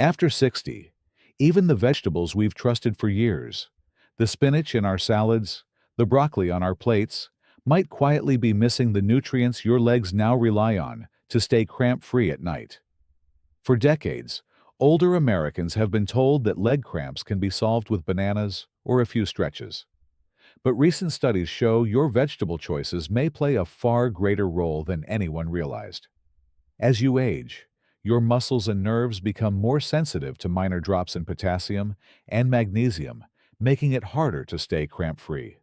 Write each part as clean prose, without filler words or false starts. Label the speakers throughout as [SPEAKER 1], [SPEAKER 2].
[SPEAKER 1] After 60, even the vegetables we've trusted for years, the spinach in our salads, the broccoli on our plates, might quietly be missing the nutrients your legs now rely on to stay cramp-free at night. For decades, older Americans have been told that leg cramps can be solved with bananas or a few stretches. But recent studies show your vegetable choices may play a far greater role than anyone realized. As you age, your muscles and nerves become more sensitive to minor drops in potassium and magnesium, making it harder to stay cramp-free.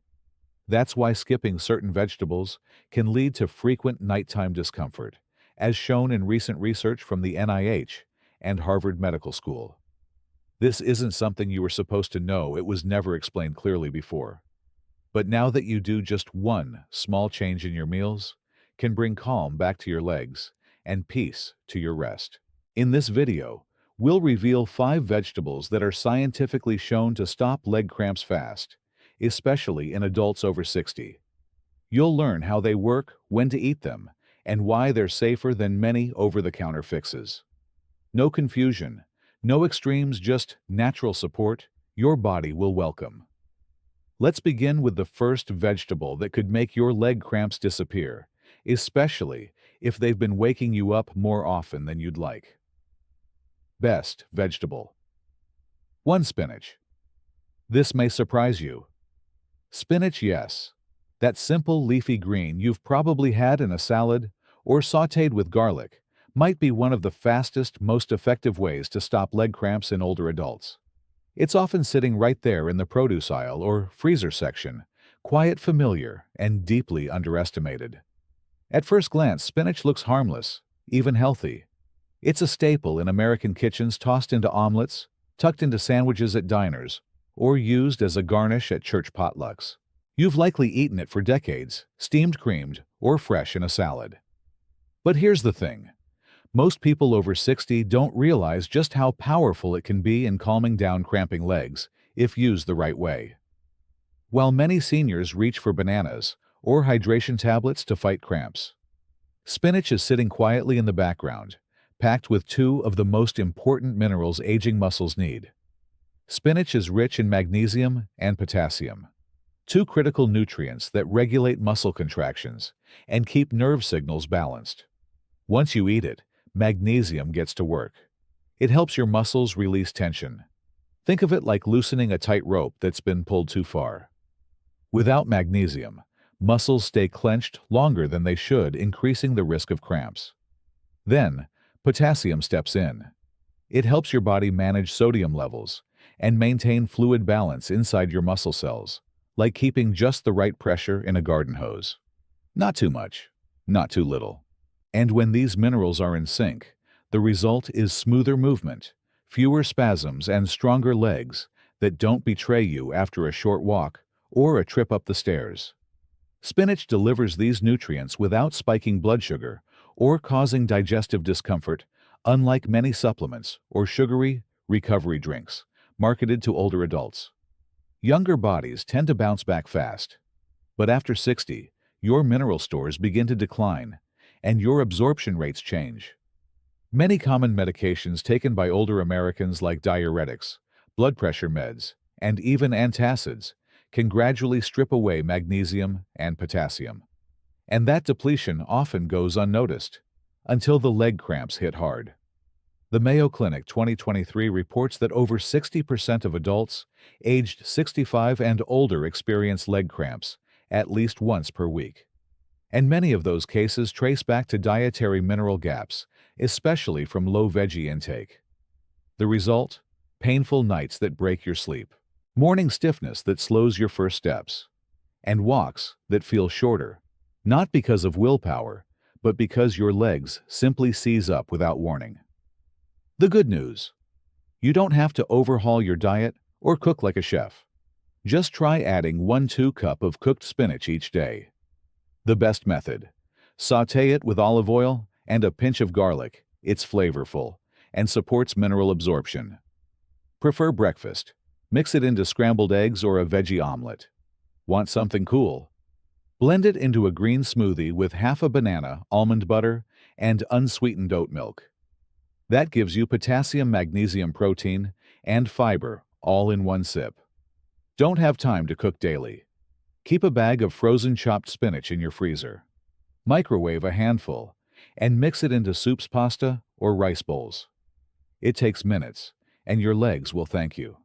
[SPEAKER 1] That's why skipping certain vegetables can lead to frequent nighttime discomfort, as shown in recent research from the NIH and Harvard Medical School. This isn't something you were supposed to know. It was never explained clearly before. But now that you do, just one small change in your meals can bring calm back to your legs and peace to your rest. In this video, we'll reveal 5 vegetables that are scientifically shown to stop leg cramps fast, especially in adults over 60. You'll learn how they work, when to eat them, and why they're safer than many over-the-counter fixes. No confusion, no extremes, just natural support your body will welcome. Let's begin with the first vegetable that could make your leg cramps disappear, especially if they've been waking you up more often than you'd like. Best vegetable. 1. Spinach. This may surprise you. Spinach, yes. That simple leafy green you've probably had in a salad or sautéed with garlic might be one of the fastest, most effective ways to stop leg cramps in older adults. It's often sitting right there in the produce aisle or freezer section, quiet, familiar, and deeply underestimated. At first glance, spinach looks harmless, even healthy. It's a staple in American kitchens, tossed into omelets, tucked into sandwiches at diners, or used as a garnish at church potlucks. You've likely eaten it for decades, steamed, creamed, or fresh in a salad. But here's the thing. Most people over 60 don't realize just how powerful it can be in calming down cramping legs if used the right way. While many seniors reach for bananas or hydration tablets to fight cramps, spinach is sitting quietly in the background, packed with 2 of the most important minerals aging muscles need. Spinach is rich in magnesium and potassium, 2 critical nutrients that regulate muscle contractions and keep nerve signals balanced. Once you eat it, magnesium gets to work. It helps your muscles release tension. Think of it like loosening a tight rope that's been pulled too far. Without magnesium, muscles stay clenched longer than they should, increasing the risk of cramps. Then, potassium steps in. It helps your body manage sodium levels and maintain fluid balance inside your muscle cells, like keeping just the right pressure in a garden hose. Not too much, not too little. And when these minerals are in sync, the result is smoother movement, fewer spasms, and stronger legs that don't betray you after a short walk or a trip up the stairs. Spinach delivers these nutrients without spiking blood sugar or causing digestive discomfort, unlike many supplements or sugary recovery drinks marketed to older adults. Younger bodies tend to bounce back fast, but after 60, your mineral stores begin to decline, and your absorption rates change. Many common medications taken by older Americans, like diuretics, blood pressure meds, and even antacids, can gradually strip away magnesium and potassium. And that depletion often goes unnoticed, until the leg cramps hit hard. The Mayo Clinic 2023 reports that over 60% of adults aged 65 and older experience leg cramps at least once per week. And many of those cases trace back to dietary mineral gaps, especially from low veggie intake. The result? Painful nights that break your sleep, morning stiffness that slows your first steps, and walks that feel shorter, not because of willpower, but because your legs simply seize up without warning. The good news: you don't have to overhaul your diet or cook like a chef. Just try adding 1–2 cups of cooked spinach each day. The best method: sauté it with olive oil and a pinch of garlic. It's flavorful and supports mineral absorption. Prefer breakfast? Mix it into scrambled eggs or a veggie omelet. Want something cool? Blend it into a green smoothie with half a banana, almond butter, and unsweetened oat milk. That gives you potassium, magnesium, protein, and fiber all in one sip. Don't have time to cook daily? Keep a bag of frozen chopped spinach in your freezer. Microwave a handful and mix it into soups, pasta, or rice bowls. It takes minutes, and your legs will thank you.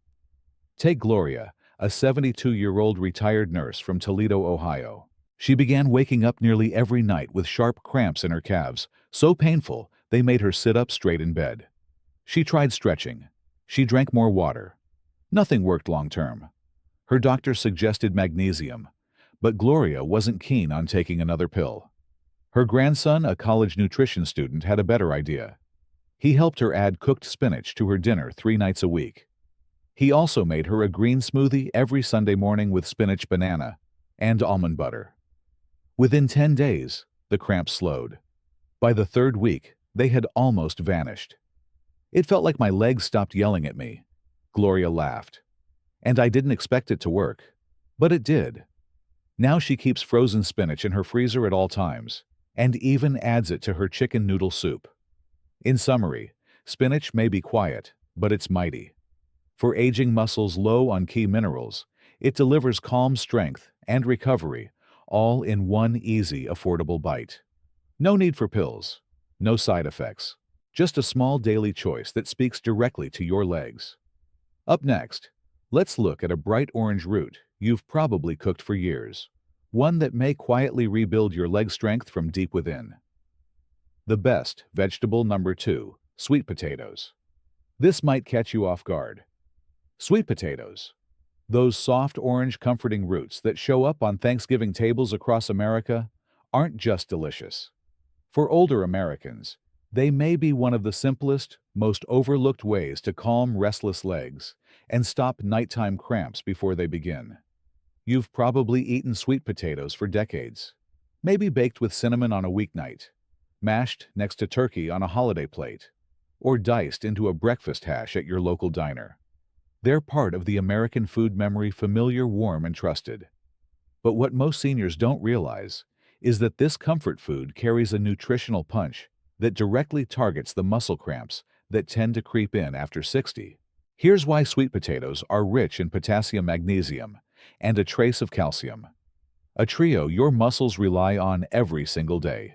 [SPEAKER 1] Take Gloria, a 72-year-old retired nurse from Toledo, Ohio. She began waking up nearly every night with sharp cramps in her calves, so painful they made her sit up straight in bed. She tried stretching. She drank more water. Nothing worked long term. Her doctor suggested magnesium, but Gloria wasn't keen on taking another pill. Her grandson, a college nutrition student, had a better idea. He helped her add cooked spinach to her dinner 3 nights a week. He also made her a green smoothie every Sunday morning with spinach, banana, and almond butter. Within 10 days, the cramps slowed. By the 3rd week, they had almost vanished. It felt like my legs stopped yelling at me. Gloria laughed. And I didn't expect it to work. But it did. Now she keeps frozen spinach in her freezer at all times, and even adds it to her chicken noodle soup. In summary, spinach may be quiet, but it's mighty. For aging muscles low on key minerals, it delivers calm strength and recovery, all in one easy, affordable bite. No need for pills, no side effects, just a small daily choice that speaks directly to your legs. Up next, let's look at a bright orange root you've probably cooked for years, one that may quietly rebuild your leg strength from deep within. The best vegetable number 2, sweet potatoes. This might catch you off guard. Sweet potatoes, those soft orange comforting roots that show up on Thanksgiving tables across America, aren't just delicious. For older Americans, they may be one of the simplest, most overlooked ways to calm restless legs and stop nighttime cramps before they begin. You've probably eaten sweet potatoes for decades, maybe baked with cinnamon on a weeknight, mashed next to turkey on a holiday plate, or diced into a breakfast hash at your local diner. They're part of the American food memory, familiar, warm, and trusted. But what most seniors don't realize is that this comfort food carries a nutritional punch that directly targets the muscle cramps that tend to creep in after 60. Here's why sweet potatoes are rich in potassium, magnesium, and a trace of calcium. A trio your muscles rely on every single day.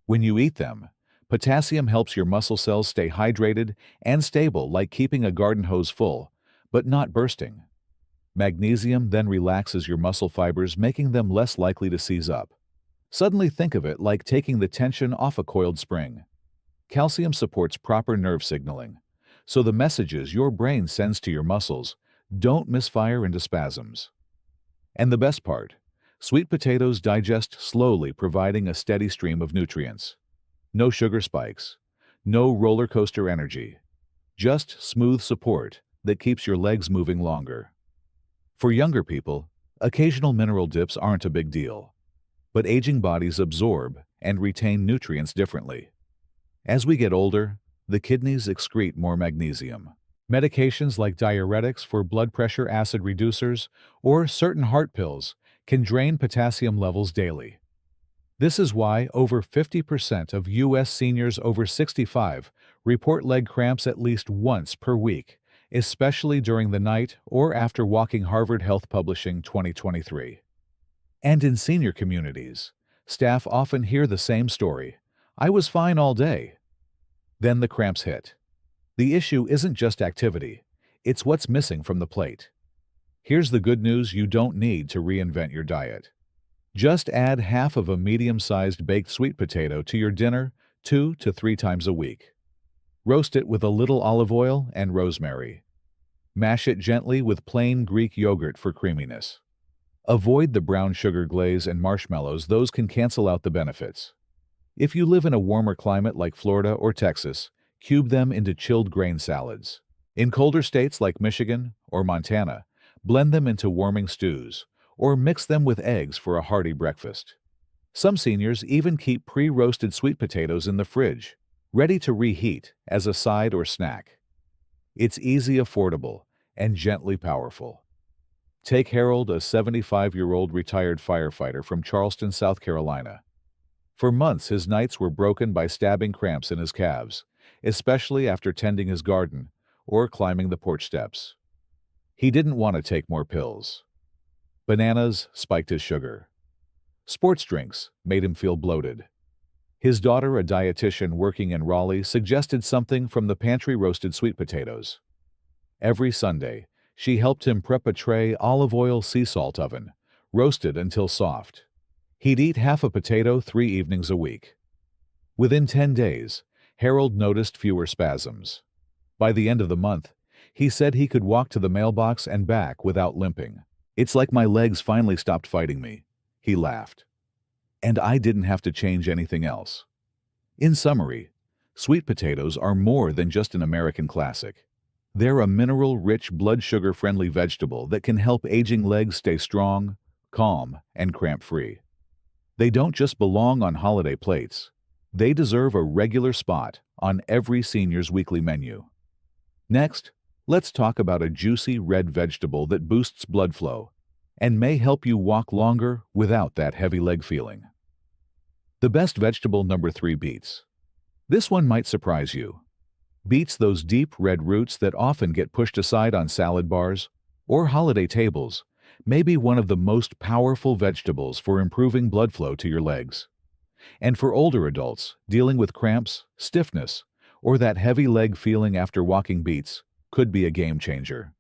[SPEAKER 1] When you eat them, potassium helps your muscle cells stay hydrated and stable, like keeping a garden hose full, but not bursting. Magnesium then relaxes your muscle fibers, making them less likely to seize up. Suddenly think of it like taking the tension off a coiled spring. Calcium supports proper nerve signaling, so the messages your brain sends to your muscles don't misfire into spasms. And the best part, sweet potatoes digest slowly, providing a steady stream of nutrients. No sugar spikes, no roller coaster energy, just smooth support that keeps your legs moving longer. For younger people, occasional mineral dips aren't a big deal, but aging bodies absorb and retain nutrients differently. As we get older, the kidneys excrete more magnesium. Medications like diuretics for blood pressure, acid reducers, or certain heart pills can drain potassium levels daily. This is why over 50% of U.S. seniors over 65 report leg cramps at least once per week, especially during the night or after walking. Harvard Health Publishing 2023. And in senior communities, staff often hear the same story. I was fine all day. Then the cramps hit. The issue isn't just activity, it's what's missing from the plate. Here's the good news: you don't need to reinvent your diet. Just add half of a medium-sized baked sweet potato to your dinner 2 to 3 times a week. Roast it with a little olive oil and rosemary. Mash it gently with plain Greek yogurt for creaminess. Avoid the brown sugar glaze and marshmallows; those can cancel out the benefits. If you live in a warmer climate like Florida or Texas, cube them into chilled grain salads. In colder states like Michigan or Montana, blend them into warming stews, or mix them with eggs for a hearty breakfast. Some seniors even keep pre-roasted sweet potatoes in the fridge, ready to reheat as a side or snack. It's easy, affordable, and gently powerful. Take Harold, a 75-year-old retired firefighter from Charleston, South Carolina. For months, his nights were broken by stabbing cramps in his calves, especially after tending his garden or climbing the porch steps. He didn't want to take more pills. Bananas spiked his sugar. Sports drinks made him feel bloated. His daughter, a dietitian working in Raleigh, suggested something from the pantry: roasted sweet potatoes. Every Sunday, she helped him prep a tray olive oil sea salt oven, roasted until soft. He'd eat half a potato 3 evenings a week. Within 10 days, Harold noticed fewer spasms. By the end of the month, he said he could walk to the mailbox and back without limping. "It's like my legs finally stopped fighting me," he laughed. "And I didn't have to change anything else." In summary, sweet potatoes are more than just an American classic. They're a mineral-rich, blood sugar-friendly vegetable that can help aging legs stay strong, calm, and cramp-free. They don't just belong on holiday plates. They deserve a regular spot on every senior's weekly menu. Next, let's talk about a juicy red vegetable that boosts blood flow and may help you walk longer without that heavy leg feeling. The best vegetable, number 3, beets. This one might surprise you. Beets, those deep red roots that often get pushed aside on salad bars or holiday tables, may be one of the most powerful vegetables for improving blood flow to your legs. And for older adults dealing with cramps, stiffness, or that heavy leg feeling after walking, beets could be a game changer.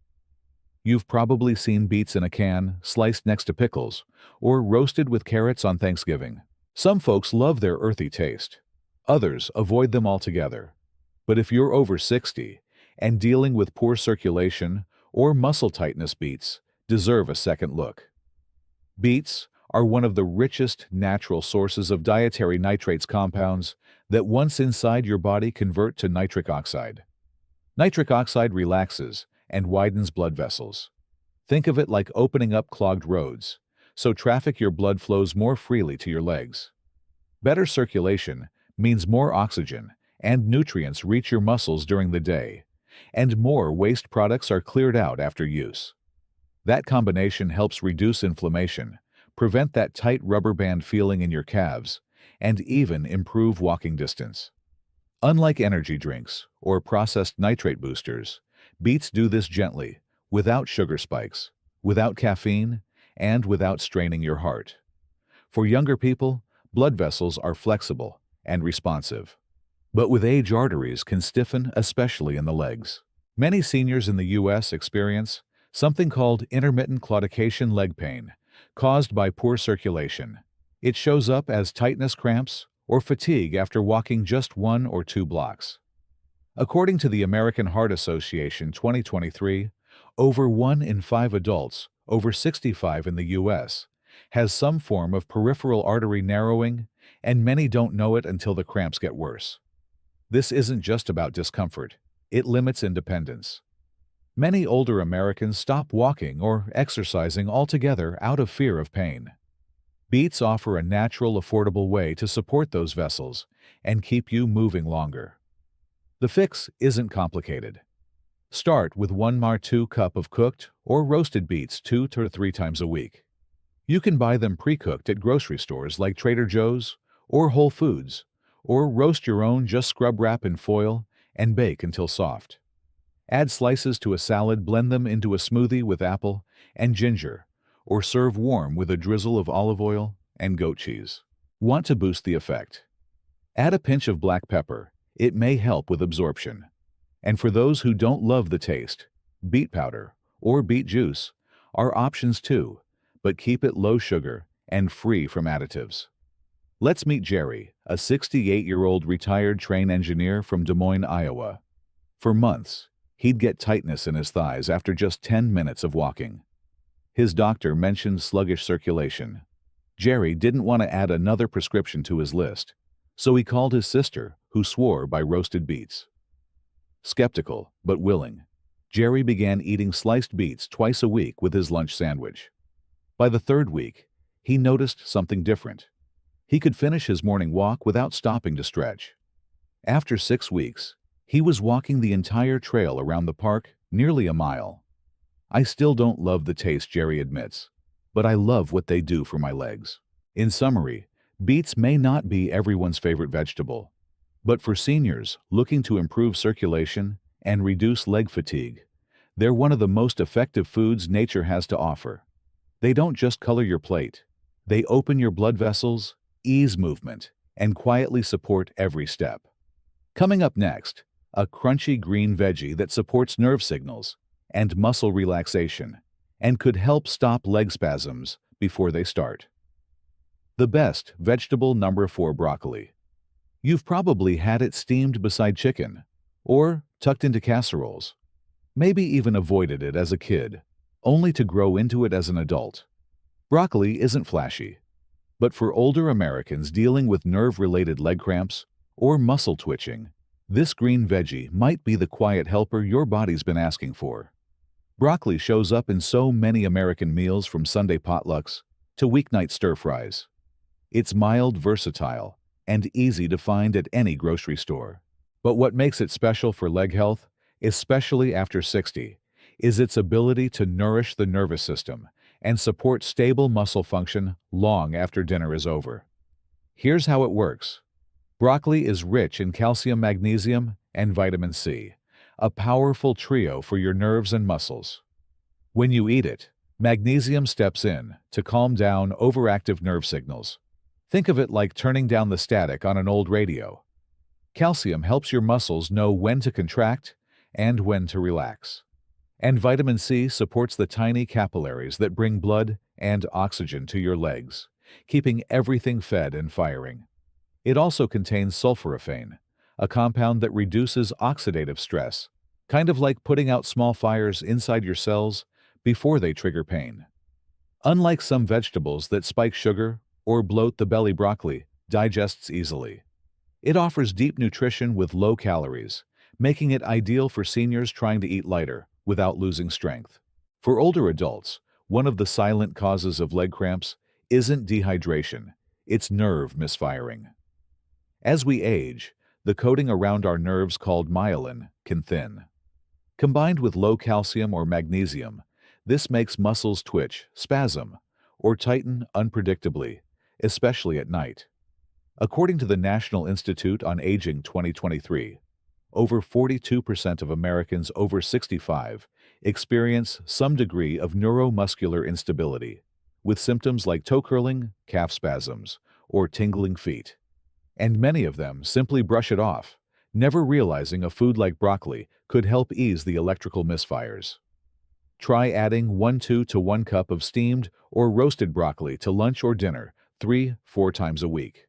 [SPEAKER 1] You've probably seen beets in a can, sliced next to pickles, or roasted with carrots on Thanksgiving. Some folks love their earthy taste. Others avoid them altogether. But if you're over 60 and dealing with poor circulation or muscle tightness, beets deserve a second look. Beets are one of the richest natural sources of dietary nitrates compounds that once inside your body convert to nitric oxide. Nitric oxide relaxes and widens blood vessels. Think of it like opening up clogged roads, so your blood flows more freely to your legs. Better circulation means more oxygen and nutrients reach your muscles during the day, and more waste products are cleared out after use. That combination helps reduce inflammation, prevent that tight rubber band feeling in your calves, and even improve walking distance. Unlike energy drinks or processed nitrate boosters, beets do this gently, without sugar spikes, without caffeine, and without straining your heart. For younger people, blood vessels are flexible and responsive. But with age, arteries can stiffen, especially in the legs. Many seniors in the U.S. experience something called intermittent claudication leg pain, caused by poor circulation. It shows up as tightness, cramps, or fatigue after walking just 1 or 2 blocks. According to the American Heart Association 2023, over 1 in 5 adults over 65 in the U.S. has some form of peripheral artery narrowing, and many don't know it until the cramps get worse. This isn't just about discomfort. It limits independence. Many older Americans stop walking or exercising altogether out of fear of pain. Beets offer a natural, affordable way to support those vessels and keep you moving longer. The fix isn't complicated. Start with 1 or 2 cups of cooked or roasted beets 2 to 3 times a week. You can buy them pre-cooked at grocery stores like Trader Joe's or Whole Foods, or roast your own. Just scrub wrap in foil and bake until soft. Add slices to a salad, blend them into a smoothie with apple and ginger, or serve warm with a drizzle of olive oil and goat cheese. Want to boost the effect? Add a pinch of black pepper. It may help with absorption. And for those who don't love the taste, beet powder or beet juice are options too, but keep it low sugar and free from additives. Let's meet Jerry, a 68-year-old retired train engineer from Des Moines, Iowa. For months, he'd get tightness in his thighs after just 10 minutes of walking. His doctor mentioned sluggish circulation. Jerry didn't want to add another prescription to his list, so he called his sister, who swore by roasted beets. Skeptical, but willing, Jerry began eating sliced beets twice a week with his lunch sandwich. By the 3rd week, he noticed something different. He could finish his morning walk without stopping to stretch. After 6 weeks, he was walking the entire trail around the park, nearly a mile. "I still don't love the taste," Jerry admits, "but I love what they do for my legs." In summary, beets may not be everyone's favorite vegetable, But for seniors looking to improve circulation and reduce leg fatigue, they're one of the most effective foods nature has to offer. They don't just color your plate. They open your blood vessels, ease movement, and quietly support every step. Coming up next, a crunchy green veggie that supports nerve signals and muscle relaxation and could help stop leg spasms before they start. The best vegetable number 4, broccoli. You've probably had it steamed beside chicken or tucked into casseroles. Maybe even avoided it as a kid, only to grow into it as an adult. Broccoli isn't flashy, but for older Americans dealing with nerve-related leg cramps or muscle twitching, this green veggie might be the quiet helper your body's been asking for. Broccoli shows up in so many American meals, from Sunday potlucks to weeknight stir-fries. It's mild, versatile, and easy to find at any grocery store. But what makes it special for leg health, especially after 60, is its ability to nourish the nervous system and support stable muscle function long after dinner is over. Here's how it works. Broccoli is rich in calcium, magnesium, and vitamin C, a powerful trio for your nerves and muscles. When you eat it, magnesium steps in to calm down overactive nerve signals. Think of it like turning down the static on an old radio. Calcium helps your muscles know when to contract and when to relax. And vitamin C supports the tiny capillaries that bring blood and oxygen to your legs, keeping everything fed and firing. It also contains sulforaphane, a compound that reduces oxidative stress, kind of like putting out small fires inside your cells before they trigger pain. Unlike some vegetables that spike sugar or bloat the belly, broccoli digests easily. It offers deep nutrition with low calories, making it ideal for seniors trying to eat lighter without losing strength. For older adults, one of the silent causes of leg cramps isn't dehydration, it's nerve misfiring. As we age, the coating around our nerves, called myelin, can thin. Combined with low calcium or magnesium, this makes muscles twitch, spasm, or tighten unpredictably, especially at night. According to the National Institute on Aging 2023, over 42% of Americans over 65 experience some degree of neuromuscular instability, with symptoms like toe curling, calf spasms, or tingling feet. And many of them simply brush it off, never realizing a food like broccoli could help ease the electrical misfires. Try adding 1/2 to 1 cup of steamed or roasted broccoli to lunch or dinner 3-4 times a week.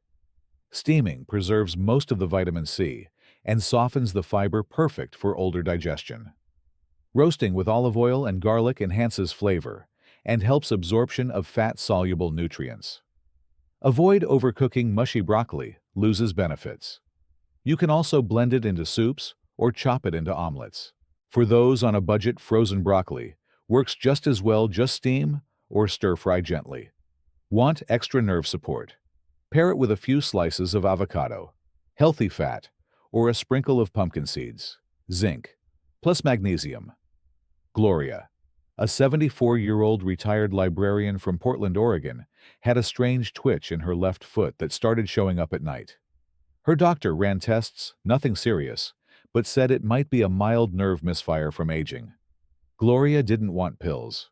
[SPEAKER 1] Steaming preserves most of the vitamin C and softens the fiber, perfect for older digestion. Roasting with olive oil and garlic enhances flavor and helps absorption of fat-soluble nutrients. Avoid overcooking mushy broccoli, loses benefits. You can also blend it into soups or chop it into omelets. For those on a budget, frozen broccoli works just as well. Just steam or stir-fry gently. Want extra nerve support? Pair it with a few slices of avocado, healthy fat, or a sprinkle of pumpkin seeds. Zinc, plus magnesium. Gloria, a 74-year-old retired librarian from Portland, Oregon, had a strange twitch in her left foot that started showing up at night. Her doctor ran tests, nothing serious, but said it might be a mild nerve misfire from aging. Gloria didn't want pills.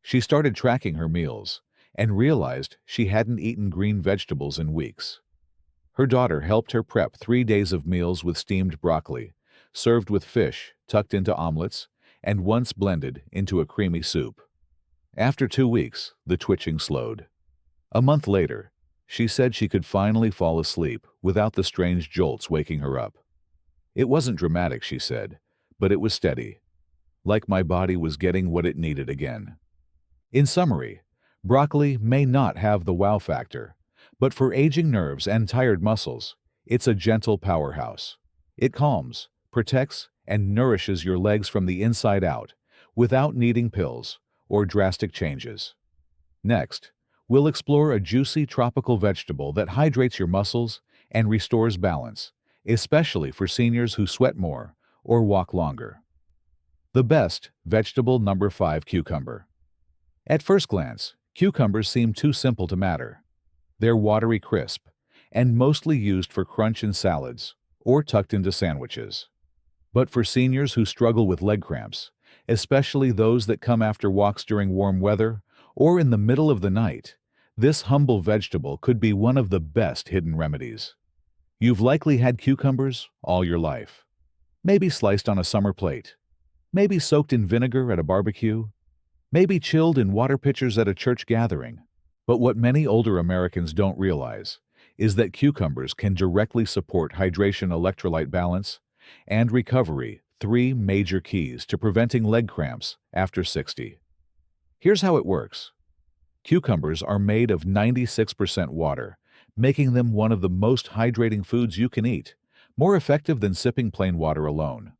[SPEAKER 1] She started tracking her meals and realized she hadn't eaten green vegetables in weeks. Her daughter helped her prep 3 days of meals with steamed broccoli, served with fish tucked into omelets, and once blended into a creamy soup. After 2 weeks, the twitching slowed. A month later, she said she could finally fall asleep without the strange jolts waking her up. It wasn't dramatic, she said, but it was steady, like my body was getting what it needed again. In summary, broccoli may not have the wow factor, but for aging nerves and tired muscles, it's a gentle powerhouse. It calms, protects, and nourishes your legs from the inside out without needing pills or drastic changes. Next, we'll explore a juicy tropical vegetable that hydrates your muscles and restores balance, especially for seniors who sweat more or walk longer. The best vegetable number 5, cucumber. At first glance, cucumbers seem too simple to matter. They're watery crisp and mostly used for crunch in salads or tucked into sandwiches. But for seniors who struggle with leg cramps, especially those that come after walks during warm weather or in the middle of the night, this humble vegetable could be one of the best hidden remedies. You've likely had cucumbers all your life. Maybe sliced on a summer plate. Maybe soaked in vinegar at a barbecue. Maybe chilled in water pitchers at a church gathering. But what many older Americans don't realize is that cucumbers can directly support hydration, electrolyte balance, and recovery, three major keys to preventing leg cramps after 60. Here's how it works. Cucumbers are made of 96% water, making them one of the most hydrating foods you can eat, more effective than sipping plain water alone.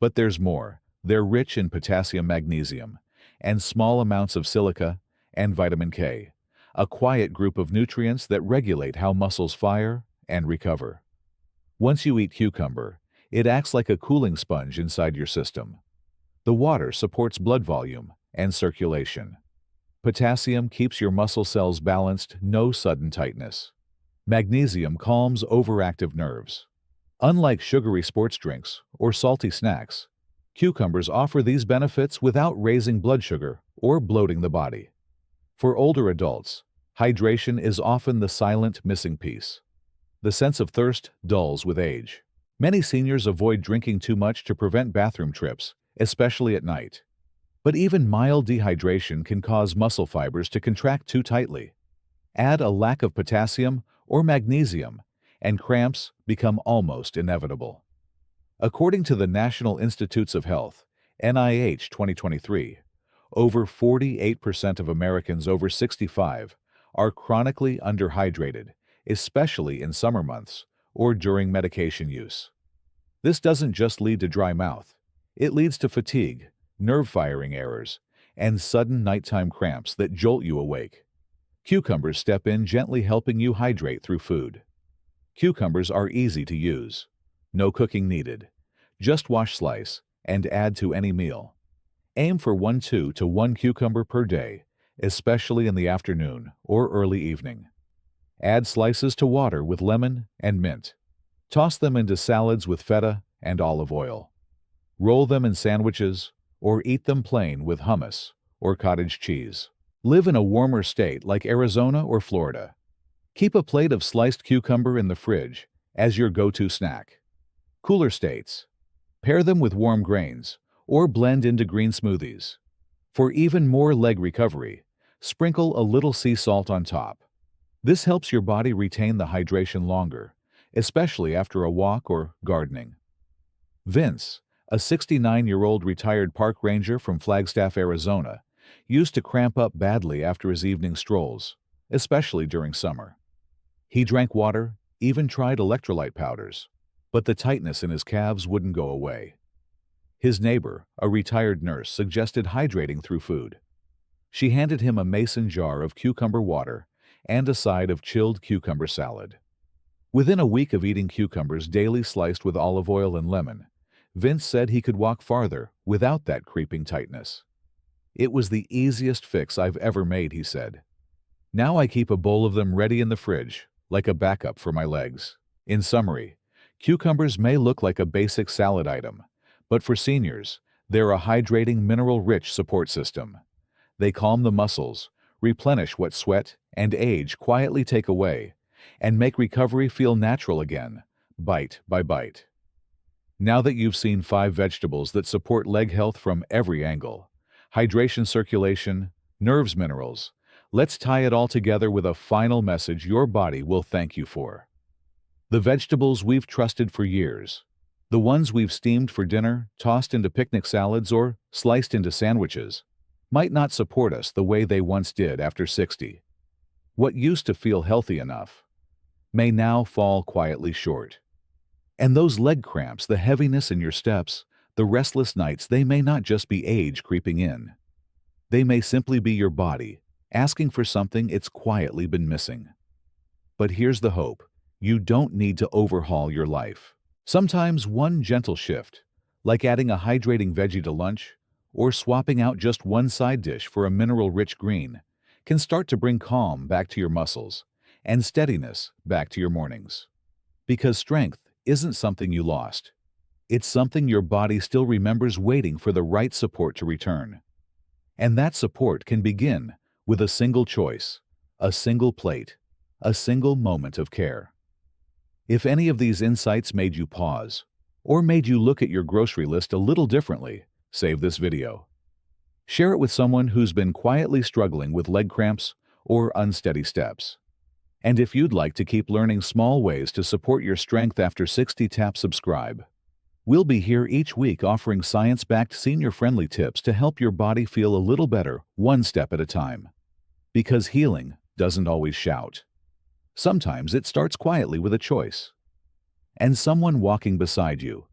[SPEAKER 1] But there's more. They're rich in potassium, magnesium, and small amounts of silica and vitamin K, a quiet group of nutrients that regulate how muscles fire and recover. Once you eat cucumber, it acts like a cooling sponge inside your system. The water supports blood volume and circulation. Potassium keeps your muscle cells balanced, no sudden tightness. Magnesium calms overactive nerves. Unlike sugary sports drinks or salty snacks, cucumbers offer these benefits without raising blood sugar or bloating the body. For older adults, hydration is often the silent missing piece. The sense of thirst dulls with age. Many seniors avoid drinking too much to prevent bathroom trips, especially at night. But even mild dehydration can cause muscle fibers to contract too tightly. Add a lack of potassium or magnesium, and cramps become almost inevitable. According to the National Institutes of Health, NIH 2023, over 48% of Americans over 65 are chronically underhydrated, especially in summer months or during medication use. This doesn't just lead to dry mouth. It leads to fatigue, nerve firing errors, and sudden nighttime cramps that jolt you awake. Cucumbers step in, gently helping you hydrate through food. Cucumbers are easy to use. No cooking needed. Just wash, slice, and add to any meal. Aim for 2 to 1 cucumber per day, especially in the afternoon or early evening. Add slices to water with lemon and mint. Toss them into salads with feta and olive oil. Roll them in sandwiches or eat them plain with hummus or cottage cheese. Live in a warmer state like Arizona or Florida. Keep a plate of sliced cucumber in the fridge as your go-to snack. Cooler states. Pair them with warm grains or blend into green smoothies. For even more leg recovery, sprinkle a little sea salt on top. This helps your body retain the hydration longer, especially after a walk or gardening. Vince, a 69-year-old retired park ranger from Flagstaff, Arizona, used to cramp up badly after his evening strolls, especially during summer. He drank water, even tried electrolyte powders, but the tightness in his calves wouldn't go away. His neighbor, a retired nurse, suggested hydrating through food. She handed him a mason jar of cucumber water and a side of chilled cucumber salad. Within a week of eating cucumbers daily sliced with olive oil and lemon, Vince said he could walk farther without that creeping tightness. It was the easiest fix I've ever made, he said. Now I keep a bowl of them ready in the fridge, like a backup for my legs. In summary, cucumbers may look like a basic salad item, but for seniors, they're a hydrating, mineral-rich support system. They calm the muscles, replenish what sweat and age quietly take away, and make recovery feel natural again, bite by bite. Now that you've seen 5 vegetables that support leg health from every angle, hydration, circulation, nerves, minerals, let's tie it all together with a final message your body will thank you for. The vegetables we've trusted for years, the ones we've steamed for dinner, tossed into picnic salads, or sliced into sandwiches, might not support us the way they once did after 60. What used to feel healthy enough may now fall quietly short. And those leg cramps, the heaviness in your steps, the restless nights, they may not just be age creeping in. They may simply be your body asking for something it's quietly been missing. But here's the hope. You don't need to overhaul your life. Sometimes one gentle shift, like adding a hydrating veggie to lunch or swapping out just one side dish for a mineral-rich green, can start to bring calm back to your muscles and steadiness back to your mornings. Because strength isn't something you lost. It's something your body still remembers, waiting for the right support to return. And that support can begin with a single choice, a single plate, a single moment of care. If any of these insights made you pause, or made you look at your grocery list a little differently, save this video. Share it with someone who's been quietly struggling with leg cramps or unsteady steps. And if you'd like to keep learning small ways to support your strength after 60, tap subscribe. We'll be here each week offering science-backed, senior-friendly tips to help your body feel a little better, one step at a time. Because healing doesn't always shout. Sometimes it starts quietly with a choice. And someone walking beside you,